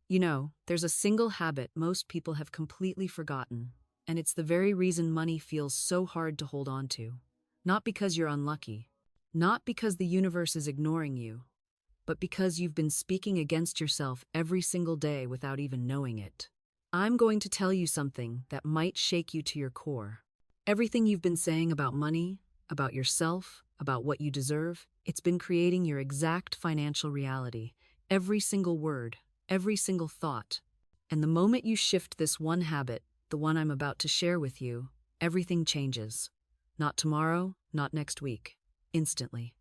You know, there's a single habit most people have completely forgotten, and it's the very reason money feels so hard to hold on to. Not because you're unlucky, not because the universe is ignoring you, but because you've been speaking against yourself every single day without even knowing it. I'm going to tell you something that might shake you to your core. Everything you've been saying about money, about yourself, about what you deserve, it's been creating your exact financial reality. Every single word, every single thought. And the moment you shift this one habit, the one I'm about to share with you, everything changes. Not tomorrow, not next week. Instantly.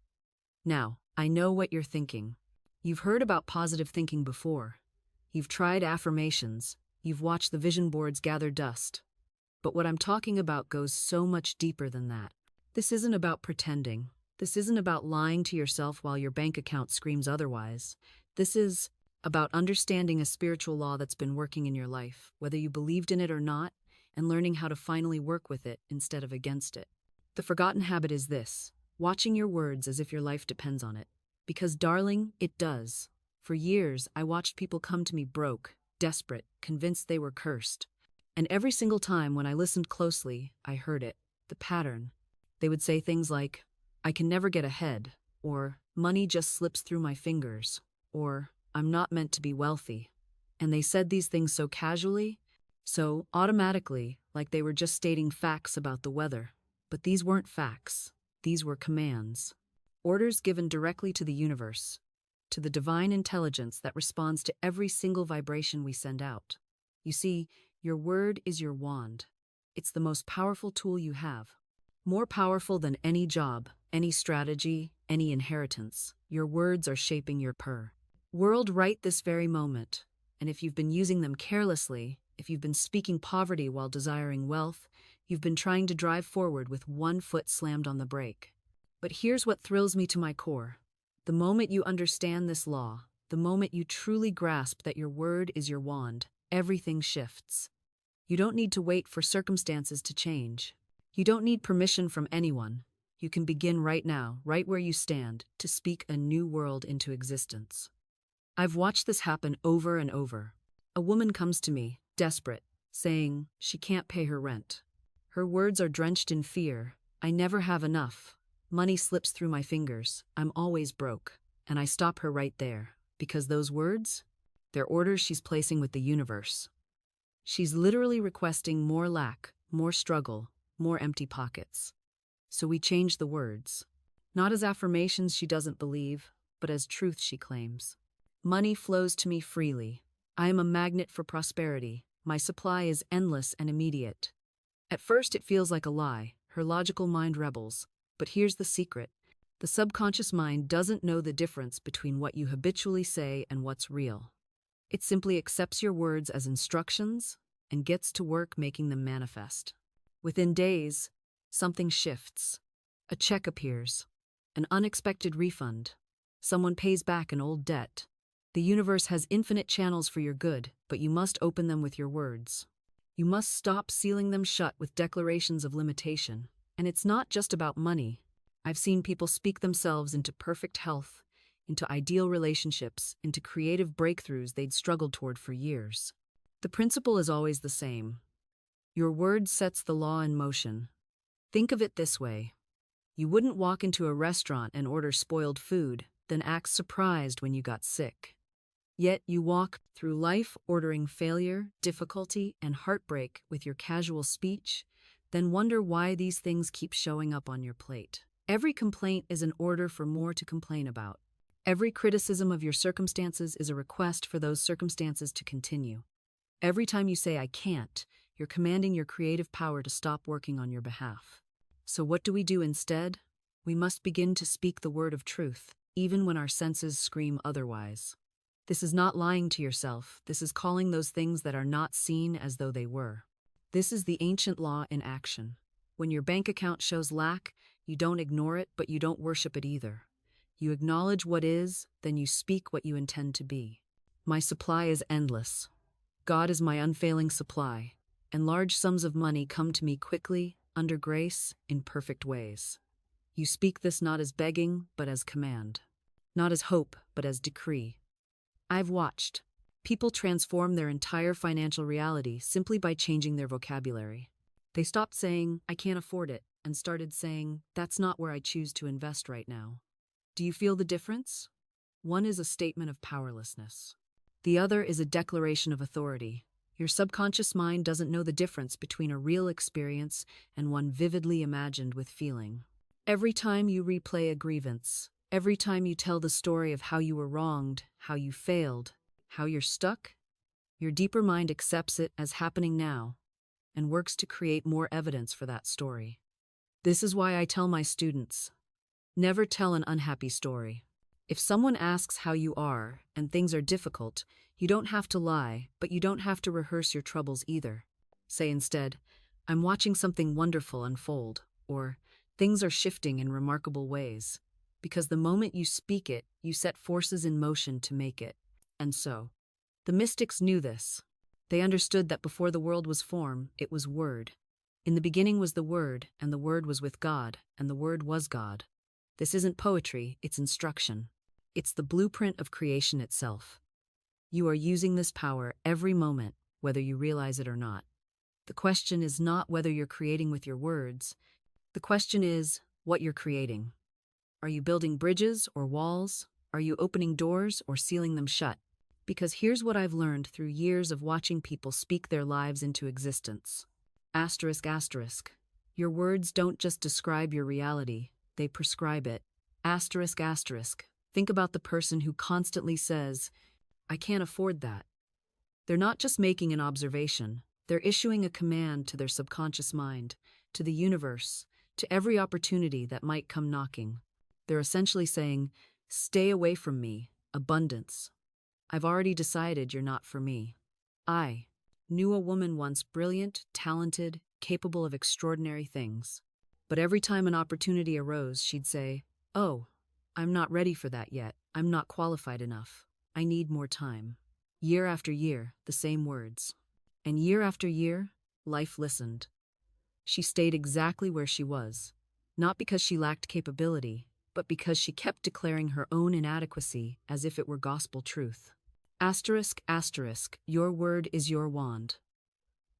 Now, I know what you're thinking. You've heard about positive thinking before. You've tried affirmations. You've watched the vision boards gather dust. But what I'm talking about goes so much deeper than that. This isn't about pretending. This isn't about lying to yourself while your bank account screams otherwise. This is about understanding a spiritual law that's been working in your life, whether you believed in it or not, and learning how to finally work with it instead of against it. The forgotten habit is this: watching your words as if your life depends on it. Because, darling, it does. For years, I watched people come to me broke, desperate, convinced they were cursed. And every single time when I listened closely, I heard it, the pattern. They would say things like, "I can never get ahead," or "money just slips through my fingers," or "I'm not meant to be wealthy." And they said these things so casually, so automatically, like they were just stating facts about the weather. But these weren't facts. These were commands. Orders given directly to the universe, to the divine intelligence that responds to every single vibration we send out. You see, your word is your wand. It's the most powerful tool you have. More powerful than any job, any strategy, any inheritance. Your words are shaping your world right this very moment. And if you've been using them carelessly, if you've been speaking poverty while desiring wealth, you've been trying to drive forward with one foot slammed on the brake. But here's what thrills me to my core. The moment you understand this law, the moment you truly grasp that your word is your wand, everything shifts. You don't need to wait for circumstances to change. You don't need permission from anyone. You can begin right now, right where you stand, to speak a new world into existence. I've watched this happen over and over. A woman comes to me, desperate, saying she can't pay her rent. Her words are drenched in fear. "I never have enough. Money slips through my fingers. I'm always broke." And I stop her right there, because those words, they're orders she's placing with the universe. She's literally requesting more lack, more struggle, more empty pockets. So we change the words. Not as affirmations she doesn't believe, but as truth she claims. Money flows to me freely. I am a magnet for prosperity. My supply is endless and immediate. At first it feels like a lie. Her logical mind rebels. But here's the secret. The subconscious mind doesn't know the difference between what you habitually say and what's real. It simply accepts your words as instructions and gets to work making them manifest. Within days, something shifts. A check appears. An unexpected refund. Someone pays back an old debt. The universe has infinite channels for your good, but you must open them with your words. You must stop sealing them shut with declarations of limitation. And it's not just about money. I've seen people speak themselves into perfect health, into ideal relationships, into creative breakthroughs they'd struggled toward for years. The principle is always the same. Your word sets the law in motion. Think of it this way. You wouldn't walk into a restaurant and order spoiled food, then act surprised when you got sick. Yet you walk through life ordering failure, difficulty, and heartbreak with your casual speech, then wonder why these things keep showing up on your plate. Every complaint is an order for more to complain about. Every criticism of your circumstances is a request for those circumstances to continue. Every time you say "I can't," you're commanding your creative power to stop working on your behalf. So what do we do instead? We must begin to speak the word of truth, even when our senses scream otherwise. This is not lying to yourself. This is calling those things that are not seen as though they were. This is the ancient law in action. When your bank account shows lack, you don't ignore it, but you don't worship it either. You acknowledge what is, then you speak what you intend to be. My supply is endless. God is my unfailing supply, and large sums of money come to me quickly, under grace, in perfect ways. You speak this not as begging, but as command. Not as hope, but as decree. I've watched People transform their entire financial reality simply by changing their vocabulary. They stopped saying, "I can't afford it," and started saying, "That's not where I choose to invest right now." Do you feel the difference? One is a statement of powerlessness. The other is a declaration of authority. Your subconscious mind doesn't know the difference between a real experience and one vividly imagined with feeling. Every time you replay a grievance, every time you tell the story of how you were wronged, how you failed, how you're stuck, your deeper mind accepts it as happening now and works to create more evidence for that story. This is why I tell my students, never tell an unhappy story. If someone asks how you are and things are difficult, you don't have to lie, but you don't have to rehearse your troubles either. Say instead, "I'm watching something wonderful unfold," or "Things are shifting in remarkable ways." Because the moment you speak it, you set forces in motion to make it. And so, the mystics knew this. They understood that before the world was formed, it was Word. In the beginning was the Word, and the Word was with God, and the Word was God. This isn't poetry, it's instruction. It's the blueprint of creation itself. You are using this power every moment, whether you realize it or not. The question is not whether you're creating with your words. The question is what you're creating. Are you building bridges or walls? Are you opening doors or sealing them shut? Because here's what I've learned through years of watching people speak their lives into existence. Asterisk, asterisk. Your words don't just describe your reality, they prescribe it. Asterisk, asterisk. Think about the person who constantly says, "I can't afford that." They're not just making an observation, they're issuing a command to their subconscious mind, to the universe, to every opportunity that might come knocking. They're essentially saying, "Stay away from me, abundance. I've already decided you're not for me." I knew a woman once brilliant, talented, capable of extraordinary things. But every time an opportunity arose, she'd say, "Oh, I'm not ready for that yet. I'm not qualified enough. I need more time." Year after year, the same words. And year after year, life listened. She stayed exactly where she was, not because she lacked capability, but because she kept declaring her own inadequacy as if it were gospel truth. Asterisk, asterisk, your word is your wand.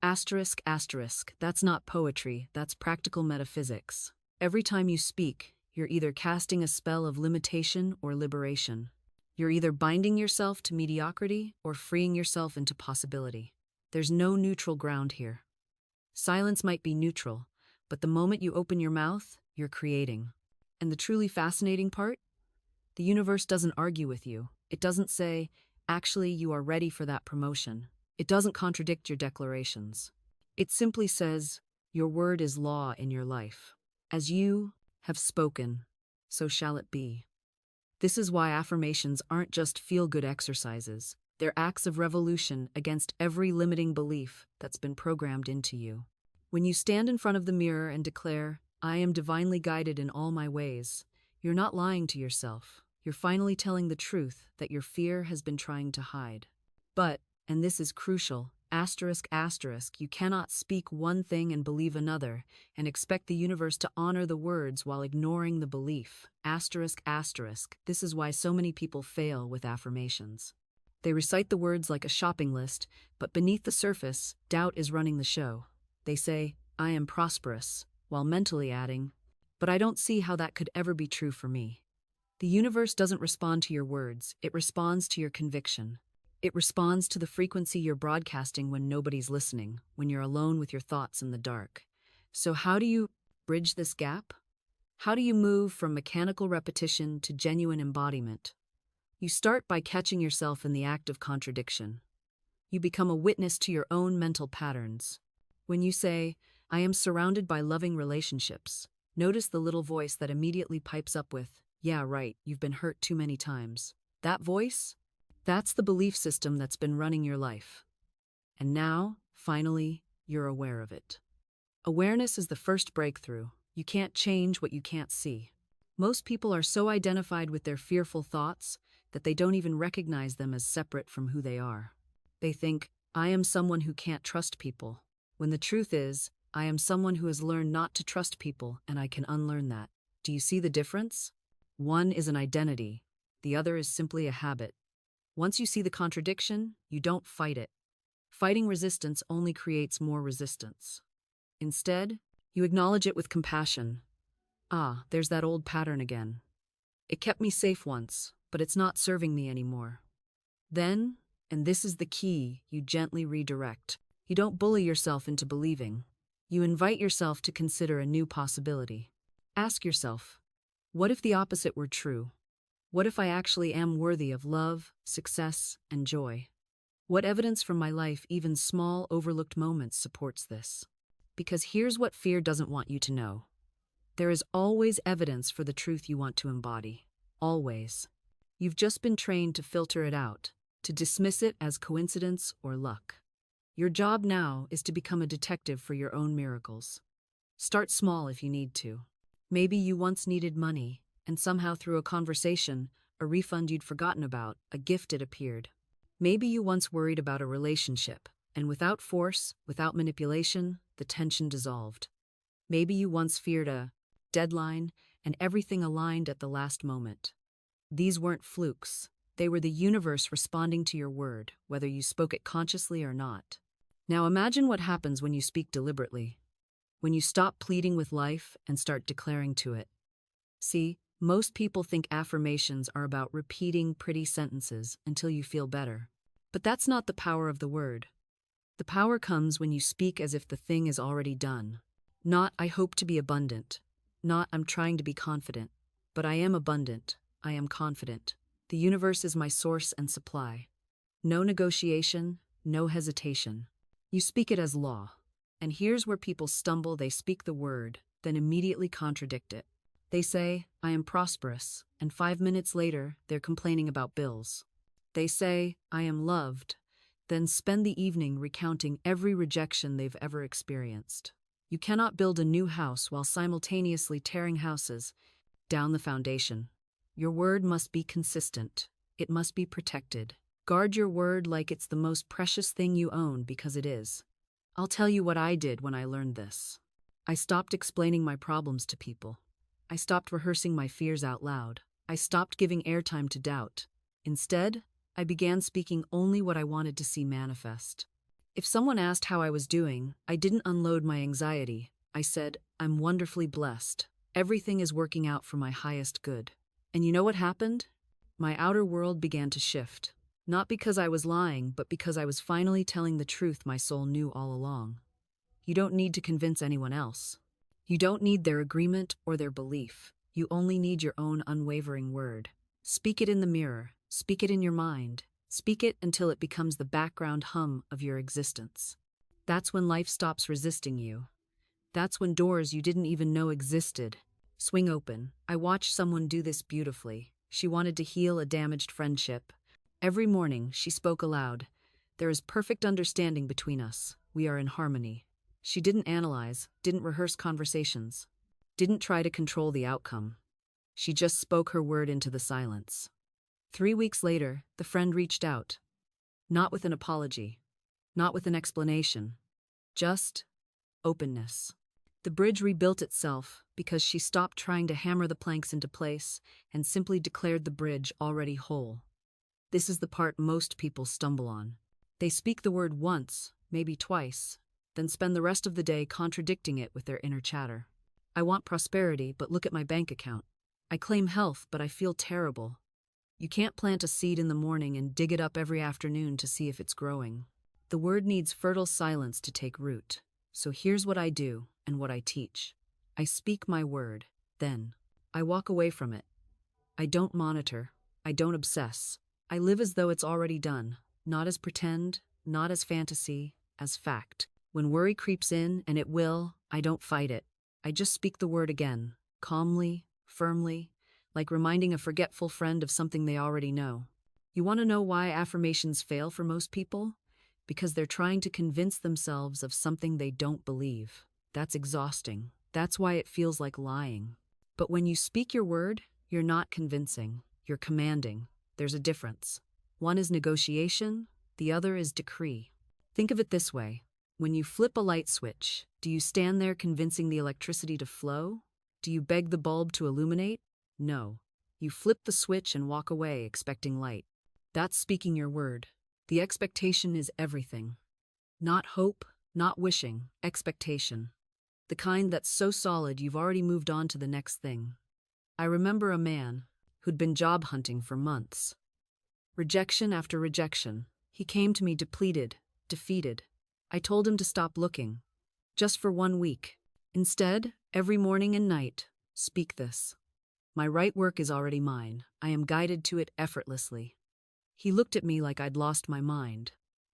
Asterisk, asterisk, that's not poetry, that's practical metaphysics. Every time you speak, you're either casting a spell of limitation or liberation. You're either binding yourself to mediocrity or freeing yourself into possibility. There's no neutral ground here. Silence might be neutral, but the moment you open your mouth, you're creating. And the truly fascinating part? The universe doesn't argue with you. It doesn't say, "Actually, you are ready for that promotion." It doesn't contradict your declarations. It simply says, "Your word is law in your life. As you have spoken, so shall it be." This is why affirmations aren't just feel-good exercises. They're acts of revolution against every limiting belief that's been programmed into you. When you stand in front of the mirror and declare, "I am divinely guided in all my ways," you're not lying to yourself. You're finally telling the truth that your fear has been trying to hide. But, and this is crucial, asterisk, asterisk, you cannot speak one thing and believe another, and expect the universe to honor the words while ignoring the belief. Asterisk, asterisk, this is why so many people fail with affirmations. They recite the words like a shopping list, but beneath the surface, doubt is running the show. They say, "I am prosperous," while mentally adding, "But I don't see how that could ever be true for me." The universe doesn't respond to your words, it responds to your conviction. It responds to the frequency you're broadcasting when nobody's listening, when you're alone with your thoughts in the dark. So how do you bridge this gap? How do you move from mechanical repetition to genuine embodiment? You start by catching yourself in the act of contradiction. You become a witness to your own mental patterns. When you say, "I am surrounded by loving relationships," notice the little voice that immediately pipes up with, "Yeah, right, you've been hurt too many times." That voice? That's the belief system that's been running your life. And now, finally, you're aware of it. Awareness is the first breakthrough. You can't change what you can't see. Most people are so identified with their fearful thoughts that they don't even recognize them as separate from who they are. They think, "I am someone who can't trust people," when the truth is, "I am someone who has learned not to trust people, and I can unlearn that." Do you see the difference? One is an identity. The other is simply a habit. Once you see the contradiction, you don't fight it. Fighting resistance only creates more resistance. Instead, you acknowledge it with compassion. Ah, there's that old pattern again. It kept me safe once, but it's not serving me anymore. Then, and this is the key, you gently redirect. You don't bully yourself into believing. You invite yourself to consider a new possibility. Ask yourself, what if the opposite were true? What if I actually am worthy of love, success, and joy? What evidence from my life, even small, overlooked moments, supports this? Because here's what fear doesn't want you to know. There is always evidence for the truth you want to embody. Always. You've just been trained to filter it out, to dismiss it as coincidence or luck. Your job now is to become a detective for your own miracles. Start small if you need to. Maybe you once needed money, and somehow through a conversation, a refund you'd forgotten about, a gift had appeared. Maybe you once worried about a relationship, and without force, without manipulation, the tension dissolved. Maybe you once feared a deadline, and everything aligned at the last moment. These weren't flukes. They were the universe responding to your word, whether you spoke it consciously or not. Now imagine what happens when you speak deliberately, when you stop pleading with life and start declaring to it. See, most people think affirmations are about repeating pretty sentences until you feel better. But that's not the power of the word. The power comes when you speak as if the thing is already done. Not, I hope to be abundant. Not, I'm trying to be confident. But I am abundant. I am confident. The universe is my source and supply. No negotiation, no hesitation. You speak it as law. And here's where people stumble. They speak the word, then immediately contradict it. They say, I am prosperous, and 5 minutes later, they're complaining about bills. They say, I am loved, then spend the evening recounting every rejection they've ever experienced. You cannot build a new house while simultaneously tearing houses down the foundation. Your word must be consistent. It must be protected. Guard your word like it's the most precious thing you own, because it is. I'll tell you what I did when I learned this. I stopped explaining my problems to people. I stopped rehearsing my fears out loud. I stopped giving airtime to doubt. Instead, I began speaking only what I wanted to see manifest. If someone asked how I was doing, I didn't unload my anxiety. I said, I'm wonderfully blessed. Everything is working out for my highest good. And you know what happened? My outer world began to shift. Not because I was lying, but because I was finally telling the truth my soul knew all along. You don't need to convince anyone else. You don't need their agreement or their belief. You only need your own unwavering word. Speak it in the mirror. Speak it in your mind. Speak it until it becomes the background hum of your existence. That's when life stops resisting you. That's when doors you didn't even know existed swing open. I watched someone do this beautifully. She wanted to heal a damaged friendship. Every morning, she spoke aloud. There is perfect understanding between us. We are in harmony. She didn't analyze, didn't rehearse conversations, didn't try to control the outcome. She just spoke her word into the silence. 3 weeks later, the friend reached out. Not with an apology, not with an explanation, just openness. The bridge rebuilt itself because she stopped trying to hammer the planks into place and simply declared the bridge already whole. This is the part most people stumble on. They speak the word once, maybe twice, then spend the rest of the day contradicting it with their inner chatter. I want prosperity, but look at my bank account. I claim health, but I feel terrible. You can't plant a seed in the morning and dig it up every afternoon to see if it's growing. The word needs fertile silence to take root. So here's what I do and what I teach. I speak my word, then I walk away from it. I don't monitor. I don't obsess. I live as though it's already done, not as pretend, not as fantasy, as fact. When worry creeps in, and it will, I don't fight it. I just speak the word again, calmly, firmly, like reminding a forgetful friend of something they already know. You want to know why affirmations fail for most people? Because they're trying to convince themselves of something they don't believe. That's exhausting. That's why it feels like lying. But when you speak your word, you're not convincing, you're commanding. There's a difference. One is negotiation, the other is decree. Think of it this way. When you flip a light switch, do you stand there convincing the electricity to flow? Do you beg the bulb to illuminate? No. You flip the switch and walk away expecting light. That's speaking your word. The expectation is everything. Not hope, not wishing, expectation. The kind that's so solid you've already moved on to the next thing. I remember a man who'd been job hunting for months. Rejection after rejection. He came to me depleted, defeated. I told him to stop looking. Just for 1 week. Instead, every morning and night, speak this. My right work is already mine. I am guided to it effortlessly. He looked at me like I'd lost my mind.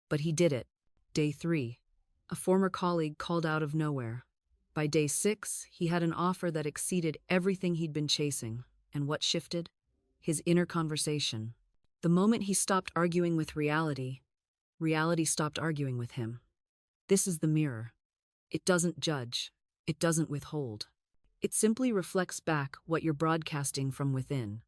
But he did it. Day 3. A former colleague called out of nowhere. By day 6, he had an offer that exceeded everything he'd been chasing. And what shifted? His inner conversation. The moment he stopped arguing with reality, reality stopped arguing with him. This is the mirror. It doesn't judge. It doesn't withhold. It simply reflects back what you're broadcasting from within.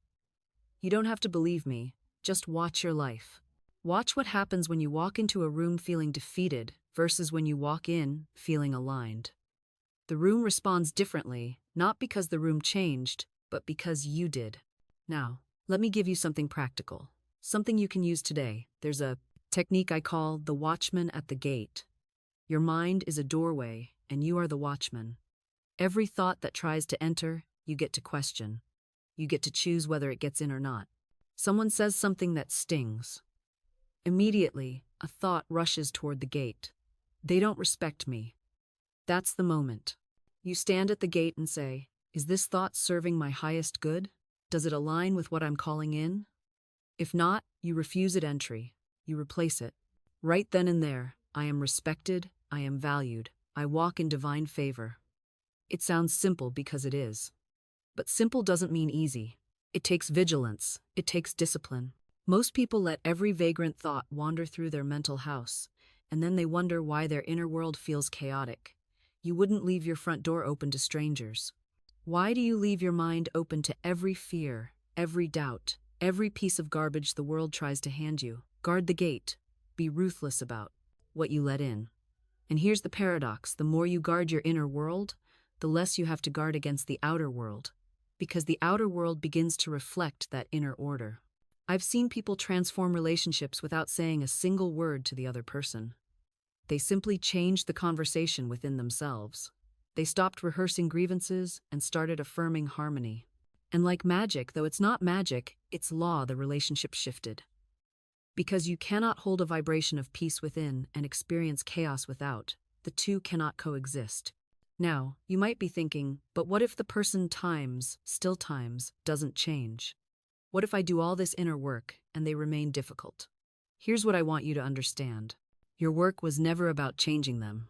You don't have to believe me, just watch your life. Watch what happens when you walk into a room feeling defeated versus when you walk in feeling aligned. The room responds differently, not because the room changed, but because you did. Now, let me give you something practical. Something you can use today. There's a technique I call the Watchman at the gate. Your mind is a doorway, and you are the watchman. Every thought that tries to enter, you get to question. You get to choose whether it gets in or not. Someone says something that stings. Immediately, a thought rushes toward the gate. They don't respect me. That's the moment. You stand at the gate and say, is this thought serving my highest good? Does it align with what I'm calling in? If not, you refuse it entry. You replace it. Right then and there, I am respected, I am valued, I walk in divine favor. It sounds simple because it is. But simple doesn't mean easy. It takes vigilance, it takes discipline. Most people let every vagrant thought wander through their mental house, and then they wonder why their inner world feels chaotic. You wouldn't leave your front door open to strangers. Why do you leave your mind open to every fear, every doubt, every piece of garbage the world tries to hand you? Guard the gate. Be ruthless about what you let in. And here's the paradox. The more you guard your inner world, the less you have to guard against the outer world, because the outer world begins to reflect that inner order. I've seen people transform relationships without saying a single word to the other person. They simply changed the conversation within themselves. They stopped rehearsing grievances and started affirming harmony. And like magic, though it's not magic, it's law, the relationship shifted. Because you cannot hold a vibration of peace within and experience chaos without. The two cannot coexist. Now, you might be thinking, but what if the person still times, doesn't change? What if I do all this inner work and they remain difficult? Here's what I want you to understand. Your work was never about changing them.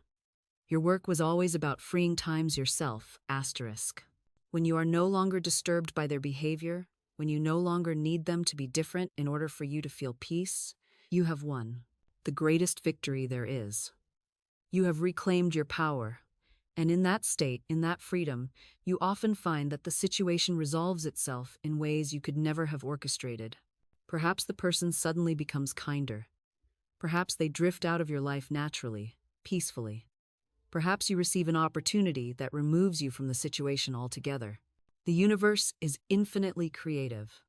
Your work was always about freeing times yourself, asterisk. When you are no longer disturbed by their behavior, when you no longer need them to be different in order for you to feel peace, you have won. The greatest victory there is. You have reclaimed your power. And in that state, in that freedom, you often find that the situation resolves itself in ways you could never have orchestrated. Perhaps the person suddenly becomes kinder. Perhaps they drift out of your life naturally, peacefully. Perhaps you receive an opportunity that removes you from the situation altogether. The universe is infinitely creative.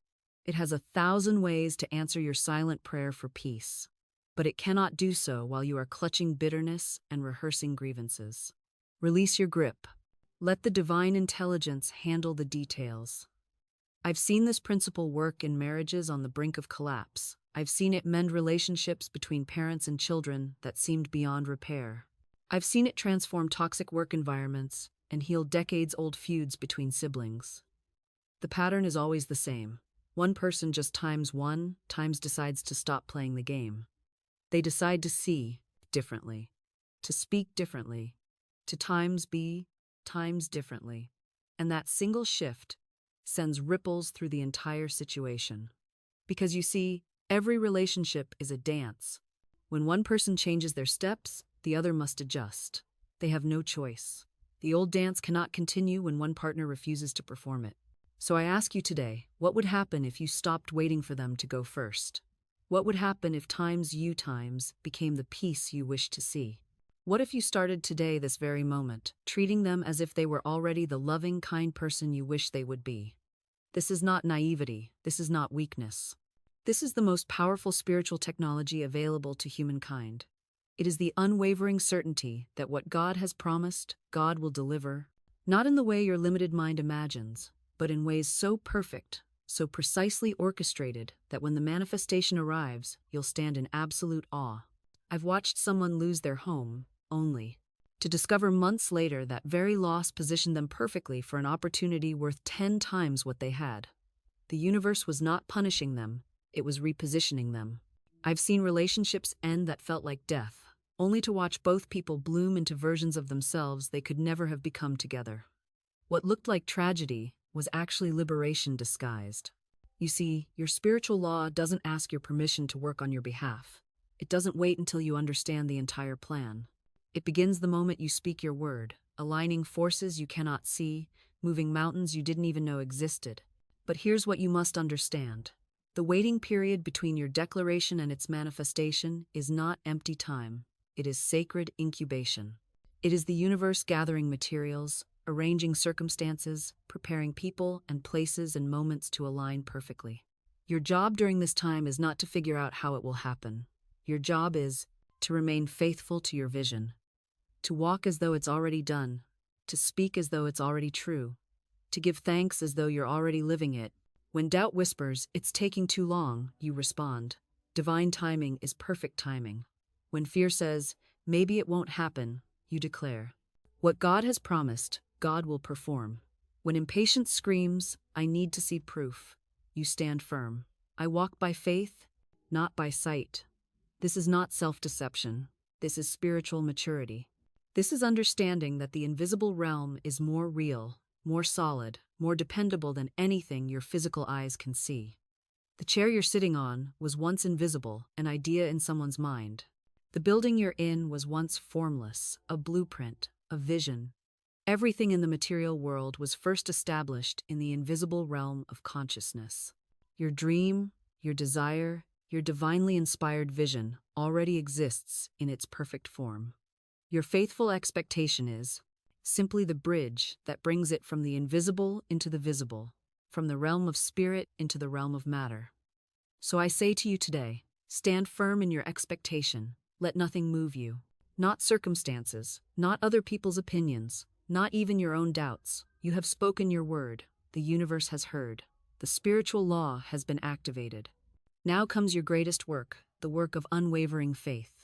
It has 1,000 ways to answer your silent prayer for peace, but it cannot do so while you are clutching bitterness and rehearsing grievances. Release your grip. Let the divine intelligence handle the details. I've seen this principle work in marriages on the brink of collapse. I've seen it mend relationships between parents and children that seemed beyond repair. I've seen it transform toxic work environments and heal decades-old feuds between siblings. The pattern is always the same. One person just times decides to stop playing the game. They decide to see differently, to speak differently, to be times differently. And that single shift sends ripples through the entire situation. Because you see, every relationship is a dance. When one person changes their steps, the other must adjust. They have no choice. The old dance cannot continue when one partner refuses to perform it. So I ask you today, what would happen if you stopped waiting for them to go first? What would happen if times became the peace you wish to see? What if you started today, this very moment, treating them as if they were already the loving, kind person you wish they would be? This is not naivety. This is not weakness. This is the most powerful spiritual technology available to humankind. It is the unwavering certainty that what God has promised, God will deliver, not in the way your limited mind imagines, but in ways so perfect, so precisely orchestrated that when the manifestation arrives, you'll stand in absolute awe. I've watched someone lose their home, only to discover months later that very loss positioned them perfectly for an opportunity worth 10 times what they had. The universe was not punishing them, it was repositioning them. I've seen relationships end that felt like death, only to watch both people bloom into versions of themselves they could never have become together. What looked like tragedy was actually liberation disguised. You see, your spiritual law doesn't ask your permission to work on your behalf. It doesn't wait until you understand the entire plan. It begins the moment you speak your word, aligning forces you cannot see, moving mountains you didn't even know existed. But here's what you must understand. The waiting period between your declaration and its manifestation is not empty time. It is sacred incubation. It is the universe gathering materials, arranging circumstances, preparing people and places and moments to align perfectly. Your job during this time is not to figure out how it will happen. Your job is to remain faithful to your vision, to walk as though it's already done, to speak as though it's already true, to give thanks as though you're already living it. When doubt whispers, "It's taking too long," you respond, "Divine timing is perfect timing." When fear says, "Maybe it won't happen," you declare, "What God has promised, God will perform." When impatience screams, "I need to see proof," you stand firm. "I walk by faith, not by sight." This is not self-deception. This is spiritual maturity. This is understanding that the invisible realm is more real, more solid, more dependable than anything your physical eyes can see. The chair you're sitting on was once invisible, an idea in someone's mind. The building you're in was once formless, a blueprint, a vision. Everything in the material world was first established in the invisible realm of consciousness. Your dream, your desire, your divinely inspired vision already exists in its perfect form. Your faithful expectation is simply the bridge that brings it from the invisible into the visible, from the realm of spirit into the realm of matter. So I say to you today, stand firm in your expectation. Let nothing move you. Not circumstances, not other people's opinions, not even your own doubts. You have spoken your word. The universe has heard. The spiritual law has been activated. Now comes your greatest work, the work of unwavering faith.